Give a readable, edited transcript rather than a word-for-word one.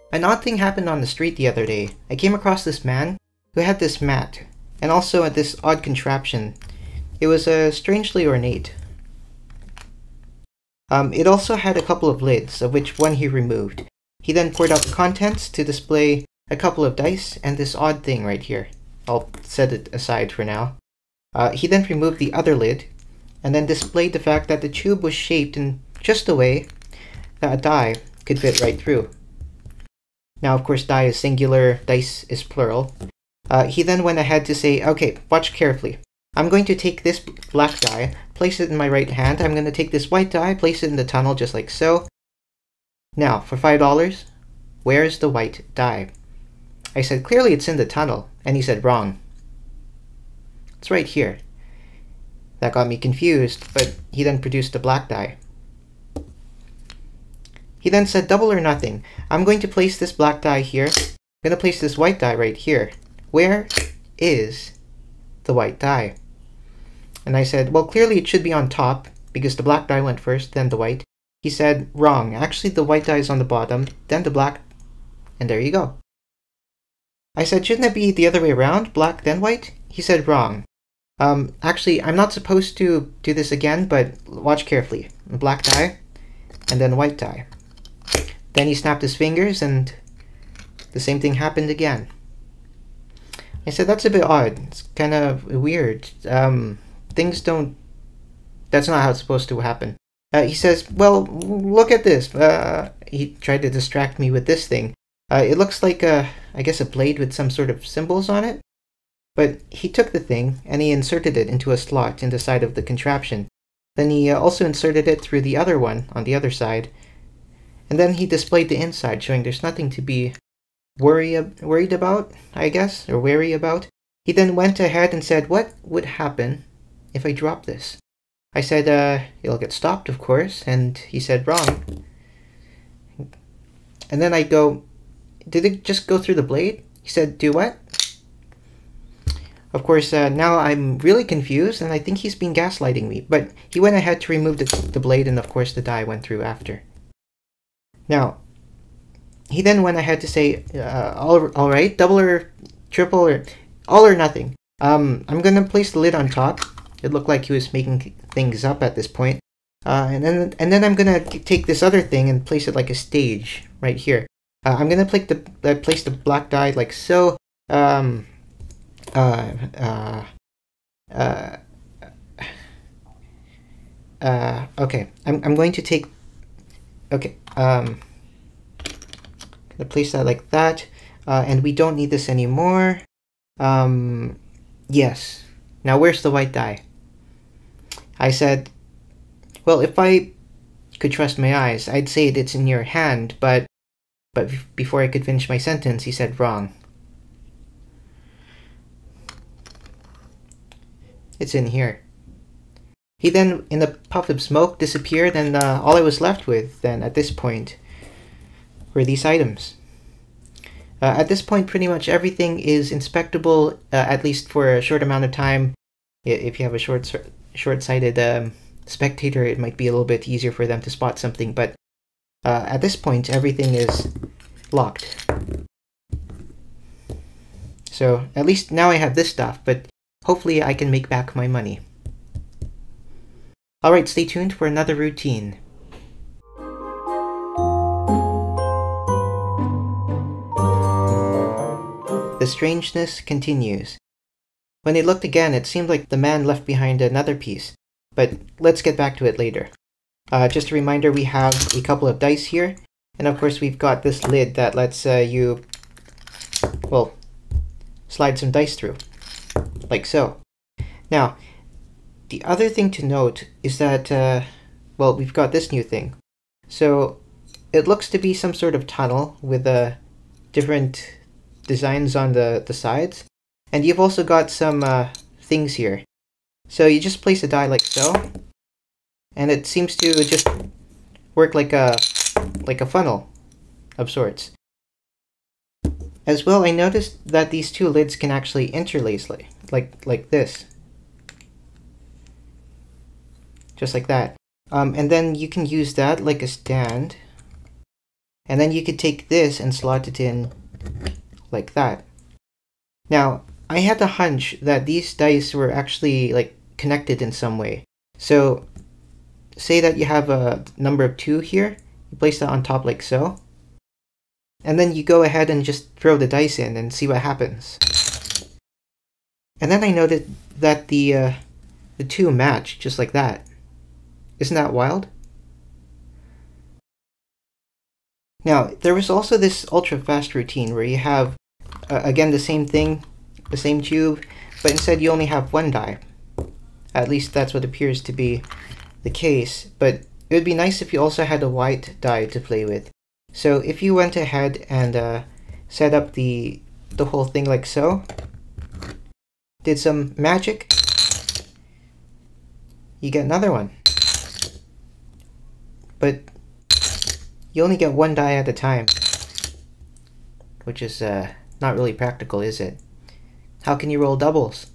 An odd thing happened on the street the other day. I came across this man who had this mat, and also this odd contraption. It was strangely ornate. It also had a couple of lids, of which one he removed. He then poured out the contents to display a couple of dice and this odd thing right here. I'll set it aside for now. He then removed the other lid, and then displayed the fact that the tube was shaped in just a way that a die could fit right through. Now, of course, die is singular, dice is plural. He then went ahead to say, okay, watch carefully. I'm going to take this black die, place it in my right hand. I'm going to take this white die, place it in the tunnel just like so. Now, for $5, where's the white die? I said, clearly it's in the tunnel. And he said, wrong. It's right here. That got me confused, but he then produced the black die. He then said, double or nothing. I'm going to place this black die here. I'm going to place this white die right here. Where is the white die? And I said, well, clearly it should be on top, because the black die went first, then the white. He said, wrong. Actually, the white die is on the bottom, then the black, and there you go. I said, shouldn't it be the other way around, black then white? He said, wrong. Actually, I'm not supposed to do this again, but watch carefully. Black die, and then white die. Then he snapped his fingers, and the same thing happened again. I said, that's a bit odd. It's kind of weird. Things don't... That's not how it's supposed to happen. He says, well, look at this. He tried to distract me with this thing. It looks like, I guess, a blade with some sort of symbols on it. But he took the thing, and he inserted it into a slot in the side of the contraption. Then he also inserted it through the other one on the other side. And then he displayed the inside, showing there's nothing to be worried about, I guess, or wary about. He then went ahead and said, what would happen if I drop this? I said, it'll get stopped, of course, and he said, wrong. And then I go, did it just go through the blade? He said, do what? Of course, now I'm really confused, and I think he's been gaslighting me, but he went ahead to remove the blade, and of course the die went through after. Now, he then went ahead to say, all right, double or triple or all or nothing. I'm going to place the lid on top. It looked like he was making things up at this point. And then I'm going to take this other thing and place it like a stage right here. I'm going to place the black die like so. Okay, I'm going to take... Okay, gonna place that like that, and we don't need this anymore. Yes. Now where's the white die? I said, well, if I could trust my eyes, I'd say it's in your hand, but before I could finish my sentence, he said wrong. It's in here. He then, in a puff of smoke, disappeared, and all I was left with, then, at this point, were these items. At this point, pretty much everything is inspectable, at least for a short amount of time. If you have a short-sighted spectator, it might be a little bit easier for them to spot something, but at this point, everything is locked. So, at least now I have this stuff, but hopefully I can make back my money. Alright, stay tuned for another routine. The strangeness continues. When they looked again, it seemed like the man left behind another piece, but let's get back to it later. Just a reminder, we have a couple of dice here, and of course we've got this lid that lets you, well, slide some dice through, like so. Now, the other thing to note is that, well, we've got this new thing. So, it looks to be some sort of tunnel with different designs on the sides. And you've also got some things here. So you just place a die like so. And it seems to just work like a funnel of sorts. As well, I noticed that these two lids can actually interlace like this. Just like that. And then you can use that like a stand. And then you could take this and slot it in like that. Now, I had the hunch that these dice were actually like connected in some way. So, say that you have a number of 2 here. You place that on top like so. And then you go ahead and just throw the dice in and see what happens. And then I noted that the 2 match just like that. Isn't that wild? Now, there was also this ultra-fast routine where you have, again, the same thing, the same tube, but instead you only have 1 die. At least that's what appears to be the case, but it would be nice if you also had a white die to play with. So if you went ahead and set up the whole thing like so, did some magic, you get another one. But you only get 1 die at a time, which is not really practical, is it? How can you roll doubles?